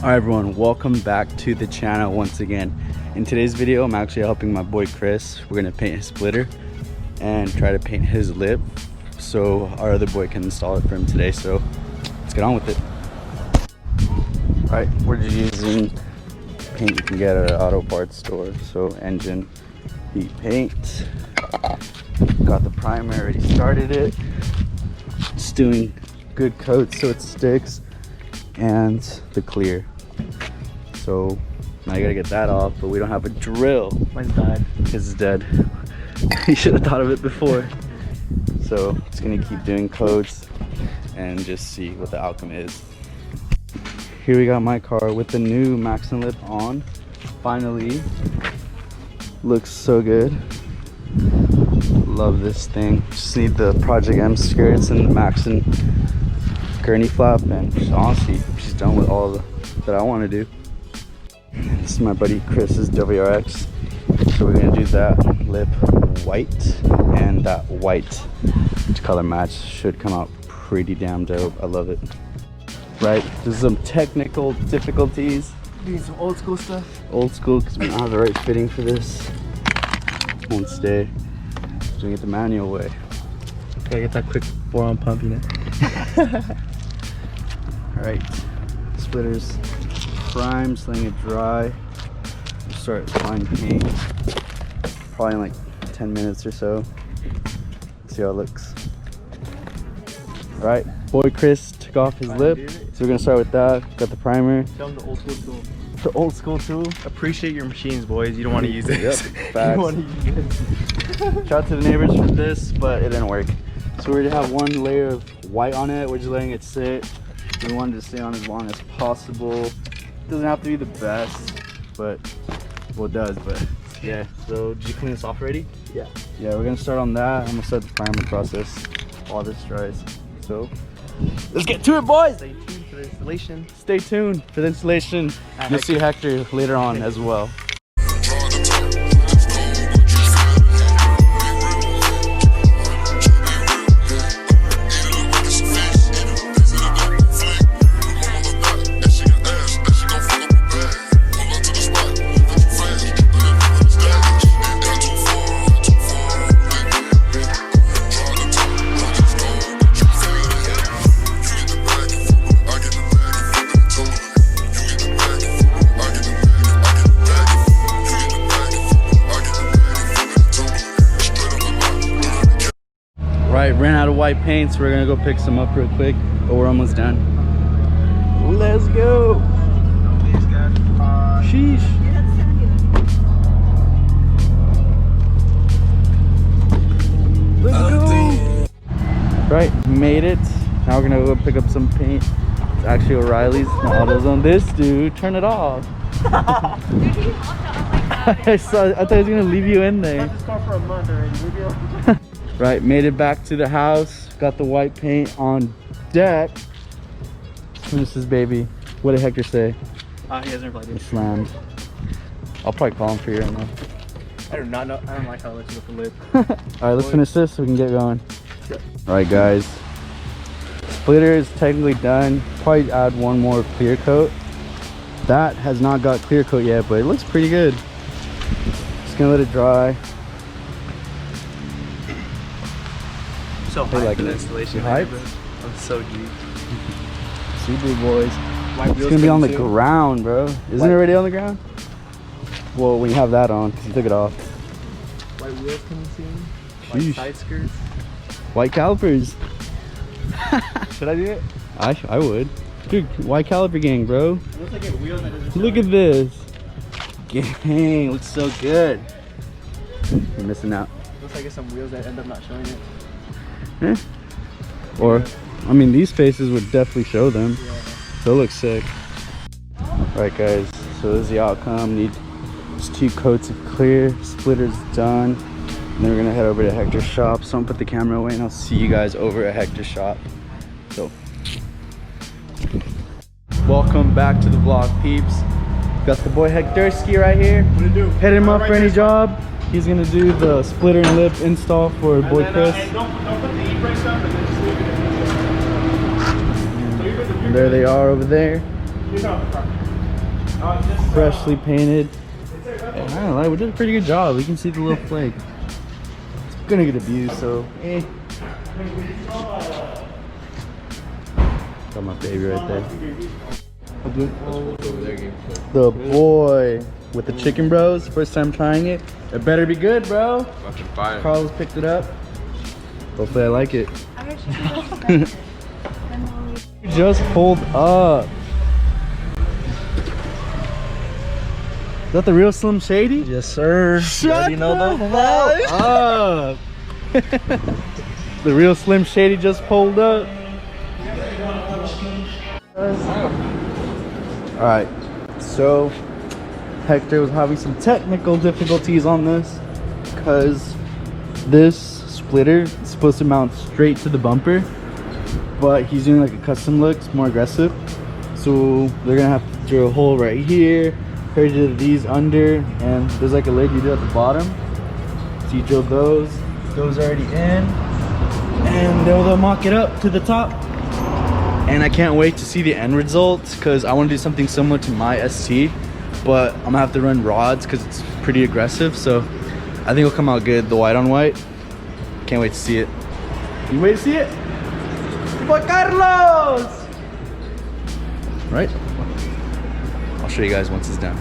Alright everyone, welcome back to the channel once again. In today's video, I'm actually helping my boy Chris. We're gonna paint his splitter and try to paint his lip so our other boy can install it for him today. So let's get on with it. Alright, we're just using paint you can get at an auto parts store. So engine, heat paint. Got the primer, already started it. Just doing good coats so it sticks, and the clear. So now you gotta get that off, but we don't have a drill. Mine's died. His is dead. You should have thought of it before. So it's gonna keep doing coats and just see what the outcome is. Here we got my car with the new Max and Lip on. Finally, looks so good. Love this thing. Just need the Project M skirts and the Max and gurney flap, and honestly, she's done with all that I want to do. This is my buddy Chris's WRX. So we're gonna do that lip white and that white color match. Should come out pretty damn dope. I love it. Right, there's some technical difficulties. Doing some old school stuff. Old school because we don't have the right fitting for this. Won't stay. So we get the manual way. Gotta get that quick 4-on pump, you know. Alright, splitters prime, just letting it dry. We'll start applying paint probably in like 10 minutes or so. See how it looks. Alright, boy Chris took off his lip, so we're gonna start with that. Got the primer. Show them the old school tool. The old school tool. Appreciate your machines, boys. You don't want to use this. Yep, You facts. don't want to use this. Shout out to the neighbors for this, but it didn't work. So we already have one layer of white on it. We're just letting it sit. We wanted to stay on as long as possible. Doesn't have to be the best, but well, it does. But yeah. So did you clean this off already? Yeah. Yeah, we're gonna start on that. I'm gonna start the primer process while this dries. So let's get to it, boys. Stay tuned for the installation. Stay tuned for the installation. You'll see Hector later on as well. Right, ran out of white paint, so we're gonna go pick some up real quick, but we're almost done. Let's go. Sheesh. Let's go. Right, made it. Now we're gonna go pick up some paint. It's actually O'Reilly's, not AutoZone. This dude, turn it off. I thought he was gonna leave you in there. I had this car for a month already. Right, made it back to the house. Got the white paint on deck. Finish this baby. What did Hector say? He hasn't replied. He slammed. I'll probably call him for you right now. I do not know. I don't like how it lets you go for lip. Alright, let's finish this so we can get going. Alright guys. Splitter is technically done. Probably add one more clear coat. That has not got clear coat yet, but it looks pretty good. Just gonna let it dry. So Hey, hyped like for the it. installation. You hyped? I'm so deep. CB boys. White It's wheels gonna be on the coming soon. ground, bro. Isn't it already on the ground? Well, when you have that on, because you took it off. White wheels coming soon. White Sheesh. side skirts. White calipers. Should I do it? I would. Dude, white caliper gang, bro. It looks like a wheel that doesn't Look at this. Gang, looks so good. You're missing out. Looks like it's some wheels that end up not showing it. Eh? Or, I mean, these faces would definitely show them. Yeah. So it looks sick. Alright guys, so this is the outcome. Need just 2 coats of clear. Splitter's done. And then we're gonna head over to Hector's shop. So I'm gonna put the camera away and I'll see you guys over at Hector's shop. So, welcome back to the vlog, peeps. Got the boy Hectorski right here. What do you do? Hit him up for any job. He's gonna do the splitter and lip install for boy Chris. Don't put the e-brakes on, but then just leave it in. And there they are over there. Here's how the car. freshly painted. And I don't know, we did a pretty good job. We can see the little flake. It's gonna get abused, so eh. Got my baby right there. The boy with the chicken bros. First time trying it. It better be good, bro. Fucking fire. Carlos picked it up. Hopefully I like it. Just pulled up. Is that the real Slim Shady? Yes, sir. Shut you know the the fuck up. The real Slim Shady just pulled up. Alright, so Hector was having some technical difficulties on this because this splitter is supposed to mount straight to the bumper, but he's doing like a custom look. It's more aggressive, so they're gonna have to drill a hole right here, pair these under, and there's like a lid you do at the bottom. So you drill those already in, and they'll mock it up to the top. And I can't wait to see the end results because I want to do something similar to my ST, but I'm gonna have to run rods because it's pretty aggressive. So I think it'll come out good, the white on white. Can't wait to see it. You wait to see it? But Carlos! Right? I'll show you guys once it's done.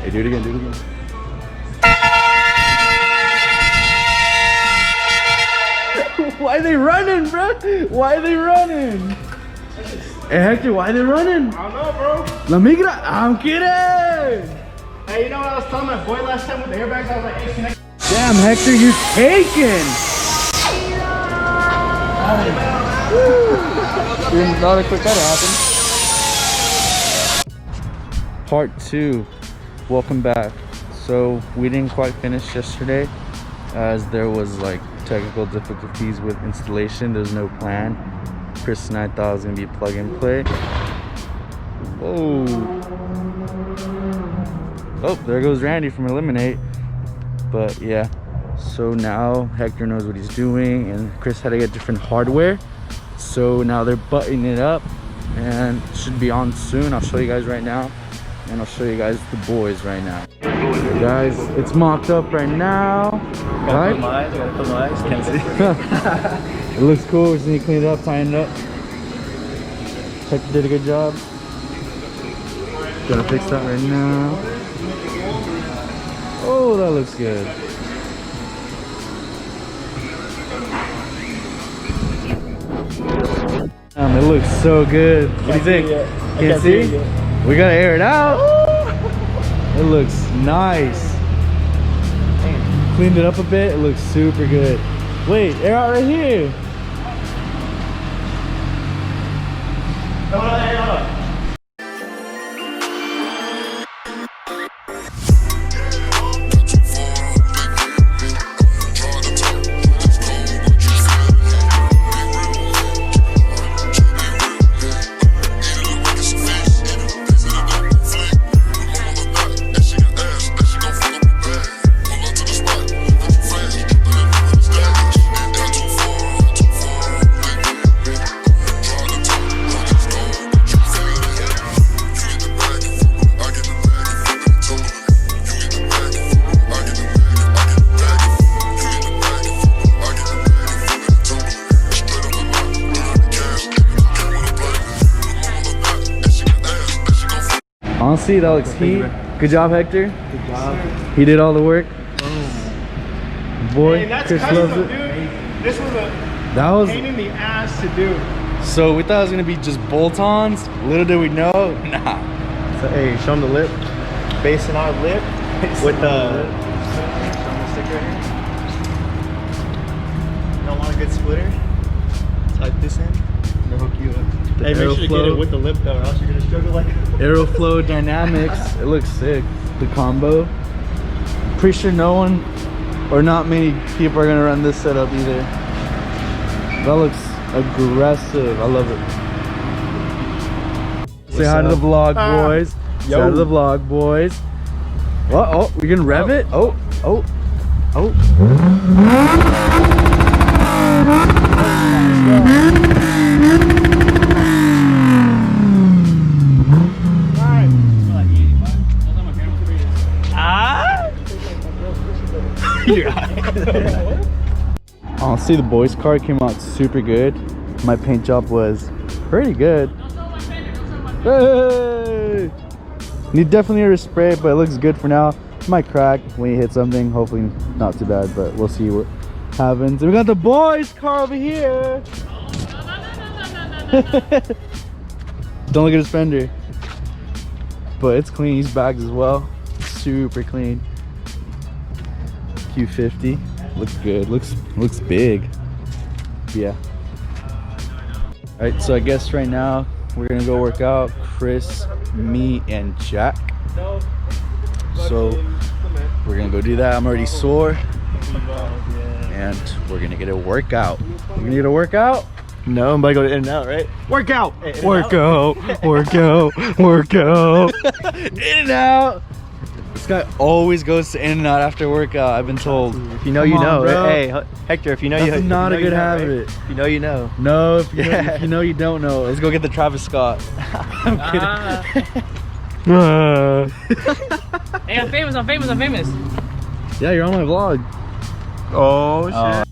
Hey, do it again, do it again. Why are they running, bro? Why are they running? Hey, Hector, why are they running? I don't know, bro. La migra? I'm kidding! Hey, you know what I was telling my boy last time with the airbags? I was like, hey, can I... Damn, Hector, you're taking! Didn't not expect that to happen. Part 2. Welcome back. So, we didn't quite finish yesterday as there was like technical difficulties with installation. There's no plan. Chris and I thought it was gonna be plug and play. Oh, there goes Randy from Eliminate. But yeah, so now Hector knows what he's doing, and Chris had to get different hardware. So now they're buttoning it up, and it should be on soon. I'll show you guys right now, and I'll show you guys the boys right now. Guys, it's mocked up right now. Gotta put my eyes, can't see. It looks cool. We just need to clean it up, tighten it up. Hector did a good job. Gonna fix that right now. Oh, that looks good. It looks so good. What do you think? Can't see? We gotta air it out. It looks nice. Cleaned it up a bit. It looks super good. Wait, air out right here. Honestly, that looks heat. Good job, Hector. Good job. He did all the work. Boy, Hey, that's Chris custom, loves it. dude. This was a That was pain in the ass to do. so. We thought it was gonna be just bolt-ons. Little did we know, nah. So, hey, show them the lip. Basing our lip with the sticker right here. You don't want a good splitter? Type this in. They'll hook you up. Hey, make sure to get it with the lip though, or else you're gonna struggle like AEROFLOW Dynamics. It looks sick. The combo. Pretty sure no one or not many people are gonna run this setup either. That looks aggressive. I love it. Say hi to the vlog, boys. Say hi to the vlog, boys. What? Oh, we can rev it? Oh, oh, oh. Honestly, the boys' car came out super good. My paint job was pretty good. Hey! Need definitely a spray, but it looks good for now. It might crack when you hit something. Hopefully not too bad, but we'll see what happens. And we got the boys' car over here. Don't look at his fender. But it's clean. These bags as well. Super clean. Q50. Looks good. Looks big. Yeah. Alright, so I guess right now we're gonna go work out. Chris, me, and Jack. So we're gonna go do that. I'm already sore. And we're gonna get a workout. We're gonna get a workout? No, I'm about to go to In-N-Out, right? Workout! In-N-Out? Workout! In-N-Out! This guy always goes to In-N-Out after workout, I've been told. If you know, Come you on, know. bro. Hey, Hector, if you know, That's not a good habit. Right? If you know, you know. No, if you know, you don't know. Let's go get the Travis Scott. I'm kidding. Hey, I'm famous. Yeah, you're on my vlog. Oh, shit.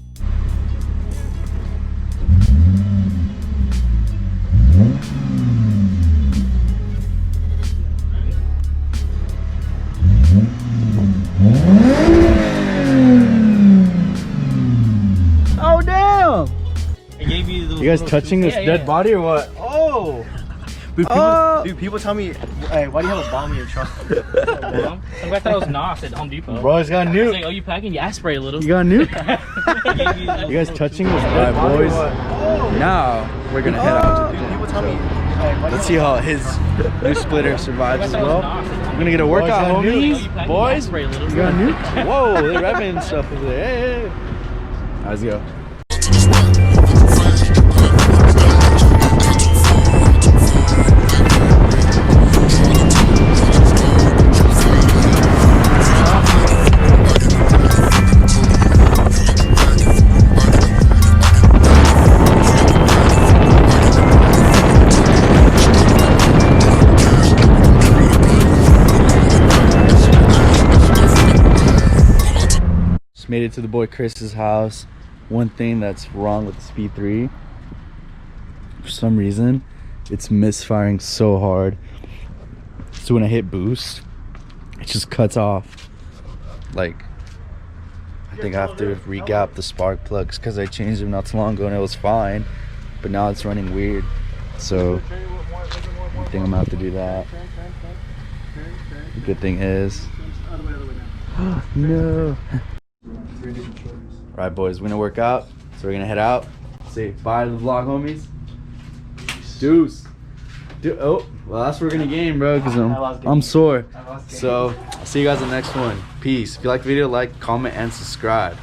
Oh, damn! I gave you the You guys touching this dead body or what? Oh! Dude, people tell me, hey, why do you have a bomb in your trunk? Some guy thought it was Nos at Home Depot. Bro, it's got a He's nuke. like, oh, you packing? Yeah, I spray a little. You got a nuke? You guys touching this dead body, boys? Now, we're gonna head out. Dude, people tell me, hey, why do Let's you see how his new splitter survives as well. We're gonna get a workout, homies. Boys, Spray a little. you got a nuke? Whoa, they're revving stuff over there. Hey, hey. Let's go. Made it to the boy Chris's house. One thing that's wrong with the Speed 3, for some reason, it's misfiring so hard. So when I hit boost, it just cuts off. Like, I think I have to re-gap the spark plugs because I changed them not too long ago and it was fine, but now it's running weird. So I think I'm gonna have to do that. The good thing is, no. Alright, boys, we're gonna work out, so we're gonna head out. Say bye to the vlog, homies. Deuce. Oh, well, that's where we're gonna game, bro, because I'm sore. So I'll see you guys in the next one. Peace. If you like the video, like, comment, and subscribe.